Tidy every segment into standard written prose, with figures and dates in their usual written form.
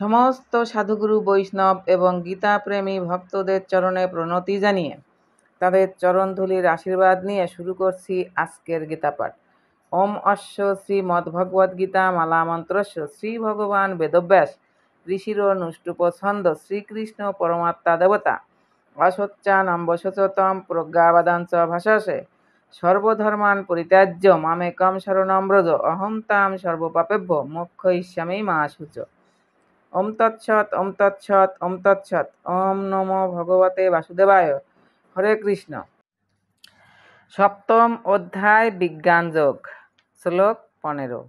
সমস্ত সাধুগুরু বৈষ্ণব এবং গীতাপ্রেমী ভক্তদের চরণে প্রণতি জানিয়ে তাদের চরণধূলির আশীর্বাদ নিয়ে শুরু করছি আজকের গীতাপাঠ। ওম অশ্ব শ্রীমদ্ভগবদ্গীতা মালা মন্ত্রস্য শ্রী ভগবান বেদব্যাস ঋষির নুষ্টুপ ছন্দ শ্রীকৃষ্ণ পরমাত্মা দেবতা অসচ্চানম্বশতম প্রজ্ঞাবাদাঞ্চ ভাষাসে সর্বধর্মান পরিত্যাজ্য মামেকম শরণং ব্রজ অহং তাং সর্বপাপেভ্য মোক্ষয়িষ্যামি মা শুচ। ওম তৎসৎ ওম তৎসৎ ওম তৎসৎ। ওম নমো ভগবতে বাসুদেবায়। হরে কৃষ্ণ। সপ্তম অধ্যায় বিজ্ঞান যোগ। শ্লোক 15।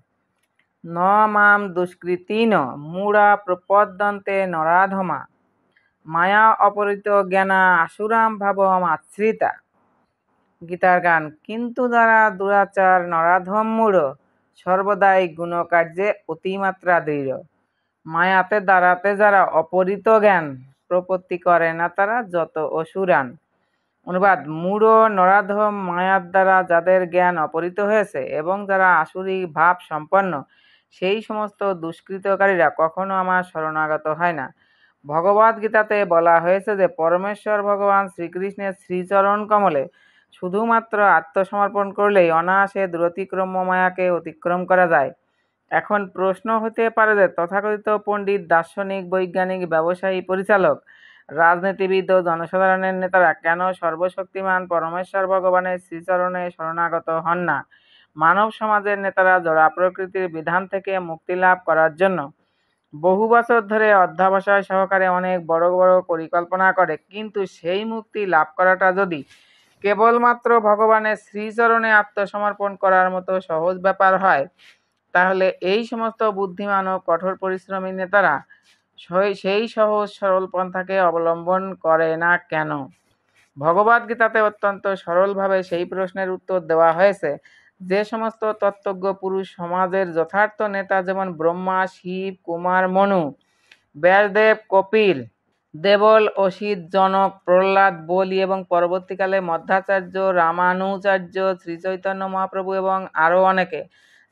ন মাম দুষ্কৃতিন মূঢ়া প্রপদ্যন্তে নরাধমা মায়া অপহৃত জ্ঞানা আসুরাম ভাবম আশ্রিতা। গীতার গান। কিন্তু যারা দুরাচার নরাধম মূঢ় সর্বদাই গুণকার্যে অতিমাত্রা দৃঢ়, মায়াতে দাঁড়াতে যারা অপহৃত জ্ঞান প্রপত্তি করে না তারা যত অসুরান। অনুবাদ। মূঢ় নরাধম মায়ার দ্বারা যাদের জ্ঞান অপহৃত হয়েছে এবং যারা আসুরিক ভাব সম্পন্ন সেই সমস্ত দুষ্কৃতকারীরা কখনো আমার শরণাগত হয় না। ভগবদ্গীতাতে বলা হয়েছে যে পরমেশ্বর ভগবান শ্রীকৃষ্ণের শ্রীচরণ কমলে শুধুমাত্র আত্মসমর্পণ করলেই অনায়াসে দুরতিক্রম্য মায়াকে অতিক্রম করা যায়। এখন প্রশ্ন হতে পারে যে তথাকথিত পণ্ডিত, দার্শনিক, বৈজ্ঞানিক, ব্যবসায়ী, পরিচালক, রাজনীতিবিদ ও জনসাধারণের নেতারা কেন সর্বশক্তিমান পরমেশ্বর ভগবানের শ্রীচরণে শরণাগত হন না? মানব সমাজের নেতারা জড়া প্রকৃতির বিধান থেকে মুক্তি লাভ করার জন্য বহু বছর ধরে অধ্যবসায় সহকারে অনেক বড় বড় পরিকল্পনা করে, কিন্তু সেই মুক্তি লাভ করাটা যদি কেবলমাত্র ভগবানের শ্রীচরণে আত্মসমর্পণ করার মতো সহজ ব্যাপার হয়, তাহলে এই সমস্ত বুদ্ধিমান ও কঠোর পরিশ্রমী নেতারা সেই সহজ সরল পন্থাকে অবলম্বন করে না কেন? ভগবদ্গীতাতে অত্যন্ত সরলভাবে সেই প্রশ্নের উত্তর দেওয়া হয়েছে। যে সমস্ত তত্ত্বজ্ঞ পুরুষ সমাজের যথার্থ নেতা, যেমন ব্রহ্মা, শিব, কুমার, মনু, ব্যাসদেব, কপিল, দেবল, অসিত, জনক, প্রহ্লাদ, বলি এবং পরবর্তীকালে মধ্বাচার্য, রামানুচার্য, শ্রীচৈতন্য মহাপ্রভু এবং আরও অনেকে,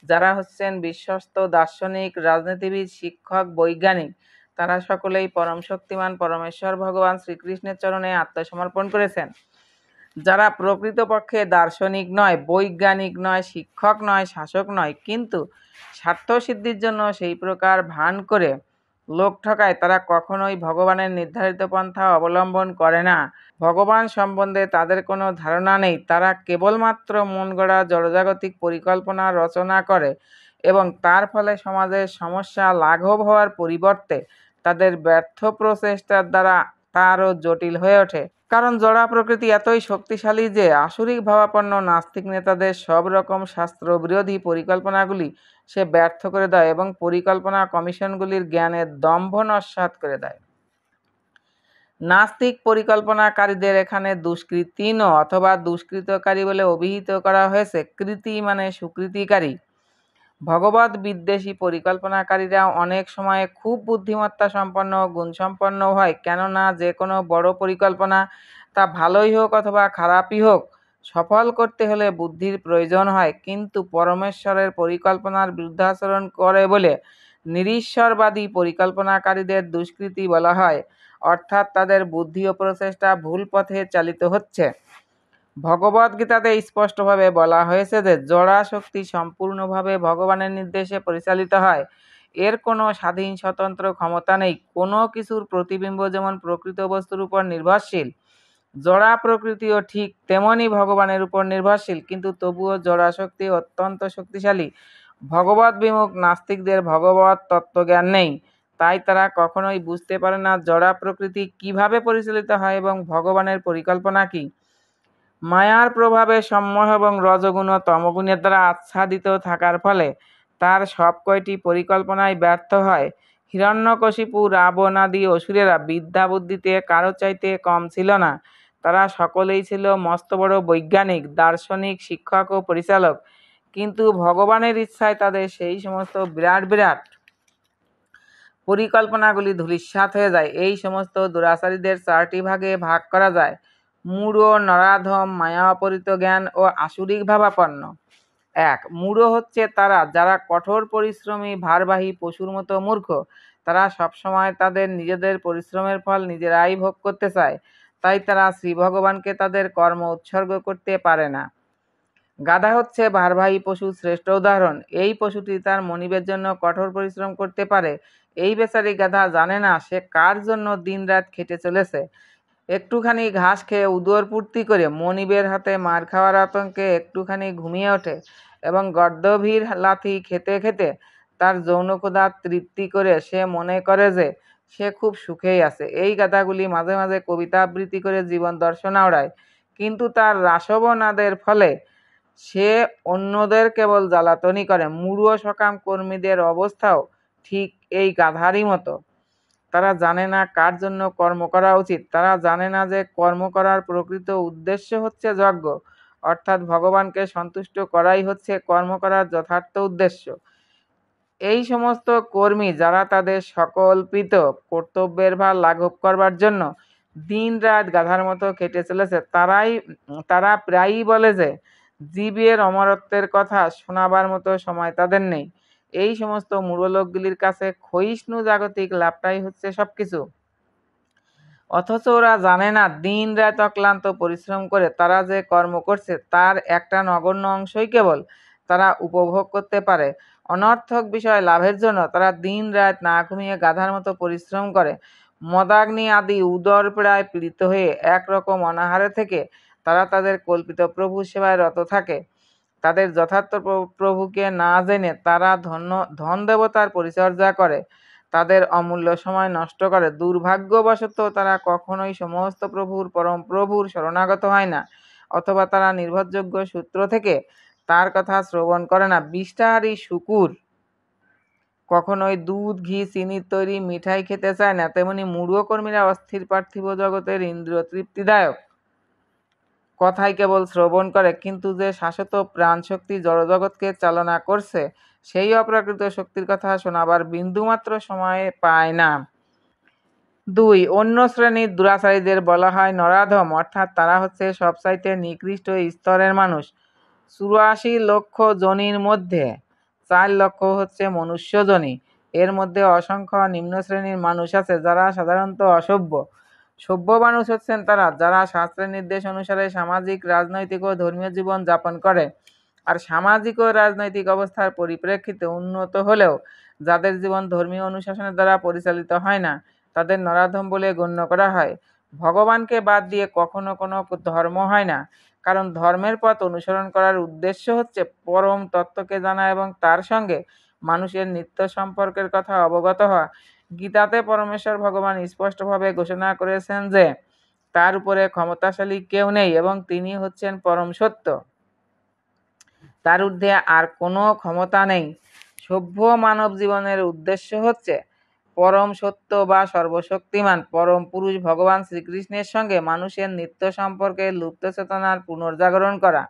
যারা হচ্ছেন বিশ্বস্ত দার্শনিক, রাজনীতিবিদ, শিক্ষক, বৈজ্ঞানিক, তারা সকলেই পরম শক্তিমান পরমেশ্বর ভগবান শ্রীকৃষ্ণের চরণে আত্মসমর্পণ করেছেন। যারা প্রকৃতপক্ষে দার্শনিক নয়, বৈজ্ঞানিক নয়, শিক্ষক নয়, শাসক নয়, কিন্তু স্বার্থসিদ্ধির জন্য সেই প্রকার ভান করে লোক ঠকায়, তারা কখনোই ভগবানের নির্ধারিত পন্থা অবলম্বন করে না। ভগবান সম্বন্ধে তাদের কোনো ধারণা নেই। তারা কেবলমাত্র মন গড়া জড়জাগতিক পরিকল্পনা রচনা করে এবং তার ফলে সমাজের সমস্যা লাঘব হওয়ার পরিবর্তে তাদের ব্যর্থ প্রচেষ্টার দ্বারা তা আরও জটিল হয়ে ওঠে। কারণ জড়া প্রকৃতি এতই শক্তিশালী যে আসুরিক ভাবাপন্ন নাস্তিক নেতাদের সব রকম শাস্ত্র বিরোধী পরিকল্পনাগুলি সে ব্যর্থ করে দেয় এবং পরিকল্পনা কমিশনগুলির জ্ঞানের দম্ভ নস্যাৎ করে দেয়। নাস্তিক পরিকল্পনাকারীদের এখানে দুষ্কৃতিন অথবা দুষ্কৃতকারী বলে অভিহিত করা হয়েছে। কৃতি মানে সুকৃতিকারী। ভগবত বিদ্বেষী পরিকল্পনাকারীরা অনেক সময় খুব বুদ্ধিমত্তা সম্পন্ন ও গুণসম্পন্ন হয়, কেননা যে কোনো বড় পরিকল্পনা, তা ভালোই হোক অথবা খারাপই হোক, সফল করতে হলে বুদ্ধির প্রয়োজন হয়। কিন্তু পরমেশ্বরের পরিকল্পনার বিরুদ্ধাচরণ করে বলে নিরীশ্বরবাদী পরিকল্পনাকারীদের দুষ্কৃতী বলা হয়, অর্থাৎ তাদের বুদ্ধি ও প্রচেষ্টা ভুল পথে চালিত হচ্ছে। ভগবদ্গীতাতে স্পষ্টভাবে বলা হয়েছে যে জড়া শক্তি সম্পূর্ণভাবে ভগবানের নির্দেশে পরিচালিত হয়। এর কোনো স্বাধীন স্বতন্ত্র ক্ষমতা নেই। কোনো কিছুর প্রতিবিম্ব যেমন প্রকৃত বস্তুর উপর নির্ভরশীল, জড়া প্রকৃতিও ঠিক তেমনি ভগবানের উপর নির্ভরশীল, কিন্তু তবুও জড়া শক্তি অত্যন্ত শক্তিশালী। ভগবত বিমুখ নাস্তিকদের ভগবত তত্ত্বজ্ঞান নেই, তাই তারা কখনোই বুঝতে পারে না জড়া প্রকৃতি কিভাবে পরিচালিত হয় এবং ভগবানের পরিকল্পনা কি। মায়ার প্রভাবে সম্মোহ এবং রজগুণ ও তমগুণের দ্বারা আচ্ছাদিত থাকার ফলে তার সব কয়টি পরিকল্পনাই ব্যর্থ হয়। হিরণ্যকশিপু, রাবণাদি অসুরেরা বিদ্যা বুদ্ধিতে কারো চাইতে কম ছিল না। তারা সকলেই ছিল মস্ত বড় বৈজ্ঞানিক, দার্শনিক, শিক্ষক ও পরিচালক, কিন্তু ভগবানের ইচ্ছায় তাদের সেই সমস্ত বিরাট বিরাট পরিকল্পনাগুলি ধূলিসাৎ হয়ে যায়। এই সমস্ত দুরাচারীদের চারটি ভাগে ভাগ করা যায়: মূঢ়, নরাধম, মায়া অপহৃত জ্ঞান ও আসুরিক ভাবাপন্ন। 1. মূঢ় হচ্ছে তারা যারা কঠোর পরিশ্রমী ভারবাহী পশুর মতো মূর্খ। তারা সবসময় তাদের নিজেদের পরিশ্রমের ফল নিজেরাই ভোগ করতে চায়, তাই তারা শ্রী ভগবানকে তাদের কর্ম উৎসর্গ করতে পারে না। গাধা হচ্ছে ভারবাহী পশুর শ্রেষ্ঠ উদাহরণ। এই পশুটি তার মনিবের জন্য কঠোর পরিশ্রম করতে পারে। এই বেচারি গাধা জানে না সে কার জন্য দিনরাত খেটে চলেছে। একটুখানি ঘাস খেয়ে উদর পূর্তি করে মনিবের হাতে মার খাওয়ার আতঙ্কে একটুখানি ঘুমিয়ে ওঠে এবং গর্দভীর লাথি খেতে খেতে তার যৌন ক্ষুধা তৃপ্তি করে সে মনে করে যে সে খুব সুখেই আছে। এই গাধাগুলি মাঝে মাঝে কবিতা আবৃত্তি করে জীবন দর্শন আওড়ায়, কিন্তু তার রাসবনাদের ফলে সে অন্যদের কেবল জ্বালাতনই করে। মূঢ় সকাম কর্মীদের অবস্থাও ঠিক এই গাধারই মতো। তারা জানে না কার জন্য কর্ম করা উচিত। তারা জানে না যে কর্ম করার প্রকৃত উদ্দেশ্য হচ্ছে যজ্ঞ, অর্থাৎ ভগবানকে সন্তুষ্ট করাই হচ্ছে কর্ম করার যথার্থ উদ্দেশ্য। এই সমস্ত কর্মী যারা তাদের সকল্পিত কর্তব্যের ভার লাঘব করবার জন্য দিন রাত গাধার মতো খেটে চলেছে, তারা প্রায়ই বলে যে জীবের অমরত্বের কথা শোনাবার মতো সময় তাদের নেই। এই সমস্ত মূঢ় লোকগুলির কাছে ক্ষয়িষ্ণু জাগতিক লাভটাই হচ্ছে সবকিছু। অথচ ওরা জানে না দিন রাত অক্লান্ত পরিশ্রম করে তারা যে কর্ম করছে তার একটা নগণ্য অংশই কেবল তারা উপভোগ করতে পারে। অনর্থক বিষয় লাভের জন্য তারা দিন রাত না ঘুমিয়ে গাধার মতো পরিশ্রম করে। মদাগ্নি আদি উদর পীড়ায় পীড়িত হয়ে একরকম অনাহারে থেকে তারা তাদের কল্পিত প্রভু সেবায় রত থাকে। তাদের যথার্থ প্রভুকে না জেনে তারা ধন দেবতার পরিচর্যা করে, তাদের অমূল্য সময় নষ্ট করে। দুর্ভাগ্যবশত তারা কখনোই সমস্ত পরম প্রভুর শরণাগত হয় না, অথবা তারা নির্ভরযোগ্য সূত্র থেকে তার কথা শ্রবণ করে না। বিষ্ঠাহারী শূকর কখনোই দুধ, ঘি, চিনির তৈরি মিঠাই খেতে চায় না, তেমনি মূঢ় কর্মীরা অস্থির পার্থিব জগতের ইন্দ্রিয় তৃপ্তিদায়ক কথাই কেবল শ্রবণ করে, কিন্তু যে শাশ্বত প্রাণশক্তি জড়জগৎকে চালনা করছে সেই অপ্রাকৃত শক্তির কথা শোনাবার বিন্দুমাত্র সময় পায় না। 2. অন্য শ্রেণীর দুরাচারীদের বলা হয় নরাধম, অর্থাৎ তারা হচ্ছে সবচাইতে নিকৃষ্ট স্তরের মানুষ। 84 লক্ষ যোনির মধ্যে 4 লক্ষ হচ্ছে মনুষ্য যোনি। এর মধ্যে অসংখ্য নিম্ন শ্রেণীর মানুষ আছে যারা সাধারণত অসভ্য। সভ্য মানুষ হচ্ছেন তারা যারা শাস্ত্রের নির্দেশ অনুসারে সামাজিক, রাজনৈতিক ও ধর্মীয় জীবন যাপন করে, আর সামাজিক ও রাজনৈতিক অবস্থার পরিপ্রেক্ষিতে উন্নত হলেও যাদের জীবন ধর্মীয় অনুশাসনের দ্বারা পরিচালিত হয় না তাদের নরাধম বলে গণ্য করা হয়। ভগবানকে বাদ দিয়ে কখনো কোনো ধর্ম হয় না, কারণ ধর্মের পথ অনুসরণ করার উদ্দেশ্য হচ্ছে পরম তত্ত্বকে জানা এবং তার সঙ্গে মানুষের নিত্য সম্পর্কের কথা অবগত হওয়া। গীতাতে পরমেশ্বর ভগবান স্পষ্টভাবে ঘোষণা করেছেন যে তার উপরে ক্ষমতাশালী কেউ নেই এবং তিনি হচ্ছেন পরম সত্য, তার ঊর্ধ্বে আর কোনো ক্ষমতা নেই। সভ্য মানব জীবনের উদ্দেশ্য হচ্ছে পরম সত্য বা সর্বশক্তিমান পরম পুরুষ ভগবান শ্রীকৃষ্ণের সঙ্গে মানুষের নিত্য সম্পর্কে লুপ্ত চেতনার পুনর্জাগরণ করা।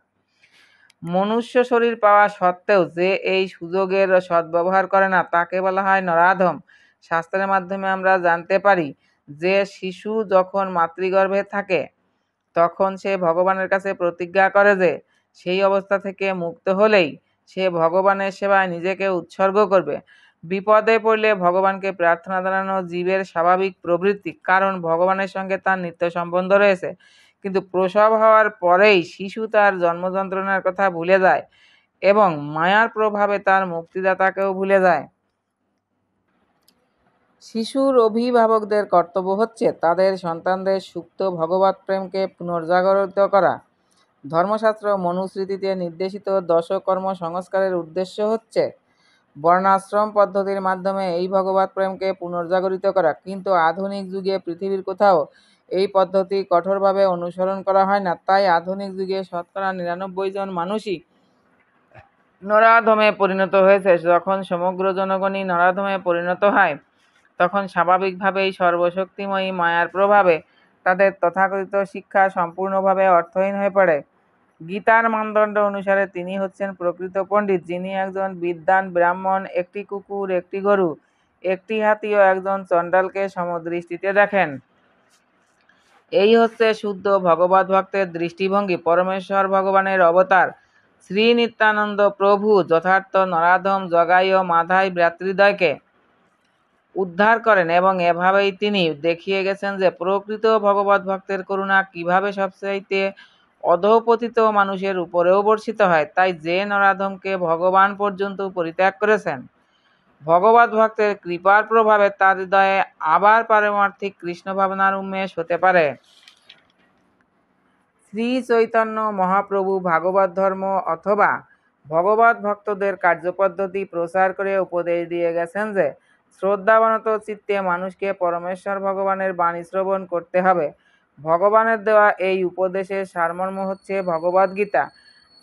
মনুষ্য শরীর পাওয়া সত্ত্বেও যে এই সুযোগের সদ্ব্যবহার করে না তাকে বলা হয় নরাধম। শাস্ত্রের মাধ্যমে আমরা জানতে পারি যে শিশু যখন মাতৃগর্ভে থাকে তখন সে ভগবানের কাছে প্রতিজ্ঞা করে যে সেই অবস্থা থেকে মুক্ত হলেই সে ভগবানের সেবায় নিজেকে উৎসর্গ করবে। বিপদে পড়লে ভগবানকে প্রার্থনা জানানো জীবের স্বাভাবিক প্রবৃত্তি, কারণ ভগবানের সঙ্গে তার নিত্য সম্বন্ধ রয়েছে। কিন্তু প্রসব হওয়ার পরেই শিশু তার জন্মযন্ত্রণার কথা ভুলে যায় এবং মায়ার প্রভাবে তার মুক্তিদাতাকেও ভুলে যায়। শিশুর অভিভাবকদের কর্তব্য হচ্ছে তাদের সন্তানদের সুপ্ত ভগবৎ প্রেমকে পুনর্জাগরিত করা। ধর্মশাস্ত্র মনুস্মৃতিতে নির্দেশিত দশকর্ম সংস্কারের উদ্দেশ্য হচ্ছে বর্ণাশ্রম পদ্ধতির মাধ্যমে এই ভগবৎ প্রেমকে পুনর্জাগরিত করা, কিন্তু আধুনিক যুগে পৃথিবীর কোথাও এই পদ্ধতি কঠোরভাবে অনুসরণ করা হয় না। তাই আধুনিক যুগে শতকরা 99 জন মানুষই নরাধমে পরিণত হয়েছে। যখন সমগ্র জনগণই নরাধমে পরিণত হয় তখন স্বাভাবিকভাবেই সর্বশক্তিময়ী মায়ার প্রভাবে তাদের তথাকথিত শিক্ষা সম্পূর্ণভাবে অর্থহীন হয়ে পড়ে। গীতার মানদণ্ড অনুসারে তিনি হচ্ছেন প্রকৃত পণ্ডিত, যিনি একজন বিদ্বান ব্রাহ্মণ, একটি কুকুর, একটি গরু, একটি হাতি ও একজন চণ্ডালকে সমদৃষ্টিতে দেখেন। এই হচ্ছে শুদ্ধ ভগবৎ ভক্তের দৃষ্টিভঙ্গি। পরমেশ্বর ভগবানের অবতার শ্রী নিত্যানন্দ প্রভু যথার্থ নরাধম জগাই ও মাধাই ভ্রাতৃদ্বয়কে উদ্ধার করেন এবং এভাবেই তিনি দেখিয়ে গেছেন যে প্রকৃত ভগবত ভক্তের করুণা কিভাবে সবচাইতে অধঃপতিত মানুষের উপরেও বর্ষিত হয়। তাই যে নরাধমকে ভগবান পর্যন্ত পরিত্যাগ করেছেন, ভগবত ভক্তের কৃপার প্রভাবে তার হৃদয়ে আবার পারমার্থিক কৃষ্ণ ভাবনার উন্মেষ হতে পারে। শ্রী চৈতন্য মহাপ্রভু ভাগবত ধর্ম অথবা ভগবত ভক্তদের কার্যপদ্ধতি প্রচার করে উপদেশ দিয়ে গেছেন যে শ্রদ্ধাবনত চিত্তে মানুষকে পরমেশ্বর ভগবানের বাণী শ্রবণ করতে হবে। ভগবানের দেওয়া এই উপদেশের সারমর্ম হচ্ছে ভগবদ গীতা।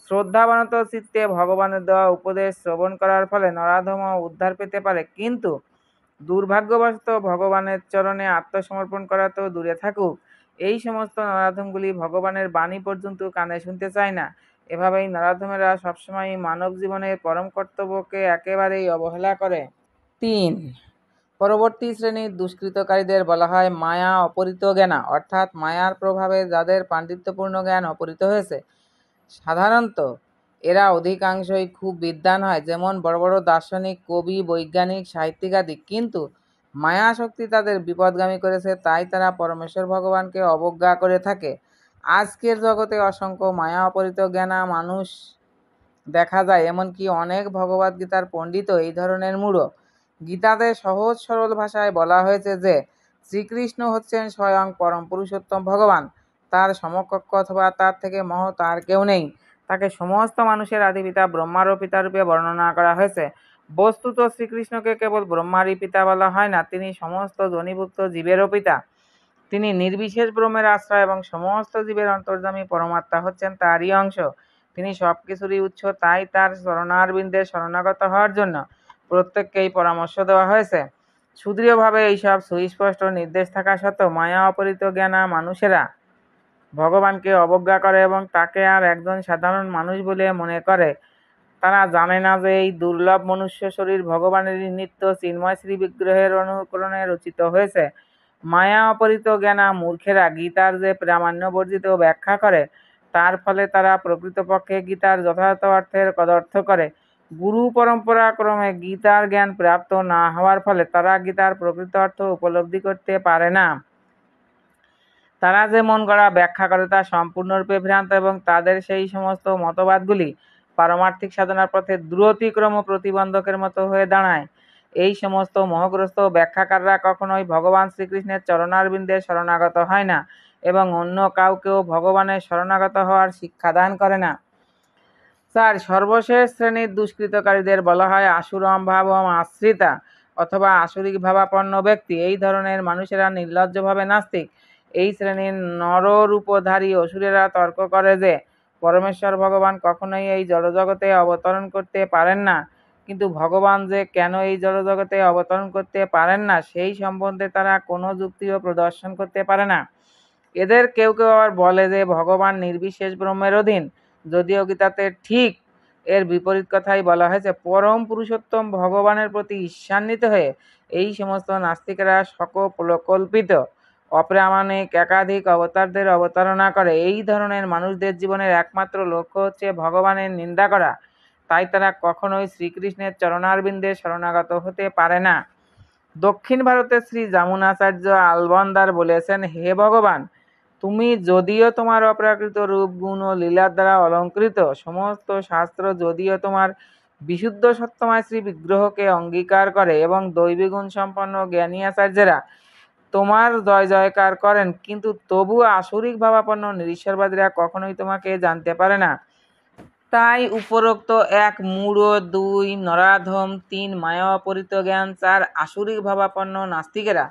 শ্রদ্ধাবনত চিত্তে ভগবানের দেওয়া উপদেশ শ্রবণ করার ফলে নরাধম উদ্ধার পেতে পারে, কিন্তু দুর্ভাগ্যবশত ভগবানের চরণে আত্মসমর্পণ করা তো দূরে থাকুক, এই সমস্ত নরাধমগুলি ভগবানের বাণী পর্যন্ত কানে শুনতে চায় না। এভাবেই নরাধমেরা সবসময় মানব জীবনের পরম কর্তব্যকে একেবারেই অবহেলা করে। ৩. পরবর্তী শ্রেণীর দুষ্কৃতকারীদের বলা হয় মায়া অপহৃত জ্ঞানা, অর্থাৎ মায়ার প্রভাবে যাদের পাণ্ডিত্যপূর্ণ জ্ঞান অপহৃত হয়েছে। সাধারণত এরা অধিকাংশই খুব বিদ্বান হয়, যেমন বড় বড় দার্শনিক, কবি, বৈজ্ঞানিক, সাহিত্যিক আদি, কিন্তু মায়াশক্তি তাদের বিপদগামী করেছে, তাই তারা পরমেশ্বর ভগবানকে অবজ্ঞা করে থাকে। আজকের জগতে অসংখ্য মায়া অপহৃত জ্ঞানা মানুষ দেখা যায়, এমনকি অনেক ভগবদ্গীতার পণ্ডিতও এই ধরনের মূঢ়। গীতাতে সহজ সরল ভাষায় বলা হয়েছে যে শ্রীকৃষ্ণ হচ্ছেন স্বয়ং পরম পুরুষোত্তম ভগবান, তার সমকক্ষ অথবা তার থেকে মহৎ আর কেউ নেই। তাকে সমস্ত মানুষের আদিপিতা ব্রহ্মারও পিতারূপে বর্ণনা করা হয়েছে। বস্তুত শ্রীকৃষ্ণকে কেবল ব্রহ্মারই পিতা বলা হয় না, তিনি সমস্ত যোনিভুক্ত জীবেরও পিতা। তিনি নির্বিশেষ ব্রহ্মের আশ্রয় এবং সমস্ত জীবের অন্তর্যামী পরমাত্মা হচ্ছেন তারই অংশ। তিনি সবকিছুরই উৎস, তাই তার চরণারবিন্দে শরণাগত হওয়ার জন্য প্রত্যেককেই পরামর্শ দেওয়া হয়েছে। সুদৃঢ়ভাবে এইসব সুস্পষ্ট নির্দেশ থাকা সত্ত্বেও মায়া অপহৃত জ্ঞানা মানুষেরা ভগবানকে অবজ্ঞা করে এবং তাকে আর একজন সাধারণ মানুষ বলে মনে করে। তারা জানে না যে এই দুর্লভ মনুষ্য শরীর ভগবানেরই নিত্য চিন্ময় শ্রী বিগ্রহের অনুকরণে রচিত হয়েছে। মায়া অপহৃত জ্ঞানা মূর্খেরা গীতার যে প্রামাণ্য বর্জিত ব্যাখ্যা করে, তার ফলে তারা প্রকৃতপক্ষে গীতার যথার্থ অর্থের কদর্থ করে। গুরু পরম্পরা ক্রমে গীতার জ্ঞান প্রাপ্ত না হওয়ার ফলে তারা গীতার প্রকৃত অর্থ উপলব্ধি করতে পারে না। তারা যে মন গড়া ব্যাখ্যা করে তা সম্পূর্ণরূপে ভ্রান্ত এবং তাদের সেই সমস্ত মতবাদগুলি পারমার্থিক সাধনার পথে দ্রুতিক্রম প্রতিবন্ধকের মতো হয়ে দাঁড়ায়। এই সমস্ত মোহগ্রস্ত ব্যাখ্যাকাররা কখনোই ভগবান শ্রীকৃষ্ণের চরণারবিন্দে শরণাগত হয় না এবং অন্য কাউকেও ভগবানের শরণাগত হওয়ার শিক্ষাদান করে না। ৪. সর্বশেষ শ্রেণীর দুষ্কৃতকারীদের বলা হয় আসুরম ভাবম আশ্রিতা অথবা আসুরিক ভাবাপন্ন ব্যক্তি। এই ধরনের মানুষেরা নির্লজ্জভাবে নাস্তিক। এই শ্রেণীর নররূপধারী অসুরেরা তর্ক করে যে পরমেশ্বর ভগবান কখনোই এই জড়জগতে অবতরণ করতে পারেন না, কিন্তু ভগবান যে কেন এই জড়জগতে অবতরণ করতে পারেন না সেই সম্বন্ধে তারা কোনো যুক্তিও প্রদর্শন করতে পারে না। এদের কেউ কেউ আবার বলে যে ভগবান নির্বিশেষ ব্রহ্মের অধীন, যদিও গীতাতে ঠিক এর বিপরীত কথাই বলা হয়েছে। পরম পুরুষোত্তম ভগবানের প্রতি ঈর্ষান্বিত হয়ে এই সমস্ত নাস্তিকেরা সকল্পিত অপ্রামাণিক একাধিক অবতারদের অবতারণা করে। এই ধরনের মানুষদের জীবনের একমাত্র লক্ষ্য হচ্ছে ভগবানের নিন্দা করা, তাই তারা কখনোই শ্রীকৃষ্ণের চরণারবিন্দে শরণাগত হতে পারে না। দক্ষিণ ভারতের শ্রী যামুনাচার্য আলবন্দার বলেছেন, হে ভগবান, তুমি যদিও তোমার অপ্রাকৃত রূপ, গুণ ও লীলার দ্বারা অলঙ্কৃত, সমস্ত শাস্ত্র যদিও তোমার বিশুদ্ধ সত্যময় শ্রী বিগ্রহকে অঙ্গীকার করে এবং দৈবী গুণ সম্পন্ন জ্ঞানী আচার্যেরা তোমার জয় জয়কার করেন, কিন্তু তবুও আসুরিক ভাবাপন্ন নিরীশ্বরবাদীরা কখনোই তোমাকে জানতে পারে না। তাই উপরোক্ত ১ মূঢ়, ২ নরাধম, ৩ মায়া অপহৃত জ্ঞান, ৪ আসুরিক ভাবাপন্ন নাস্তিকেরা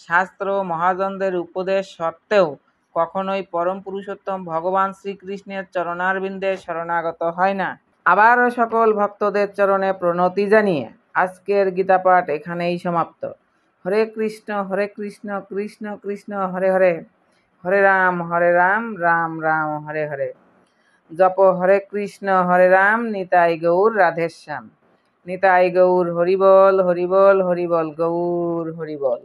শাস্ত্র মহাজনদের উপদেশ সত্ত্বেও কখনোই পরম পুরুষোত্তম ভগবান শ্রীকৃষ্ণের চরণারবিন্দে শরণাগত হয় না। আবারও সকল ভক্তদের চরণে প্রণতি জানিয়ে আজকের গীতাপাঠ এখানেই সমাপ্ত। হরে কৃষ্ণ কৃষ্ণ কৃষ্ণ হরে হরে, হরে রাম রাম রাম হরে হরে। জপ হরে কৃষ্ণ হরে রাম, নিতাই গৌর রাধেশ্যাম। নিতাই গৌর হরিবল হরিবল হরিবল গৌর হরিবল।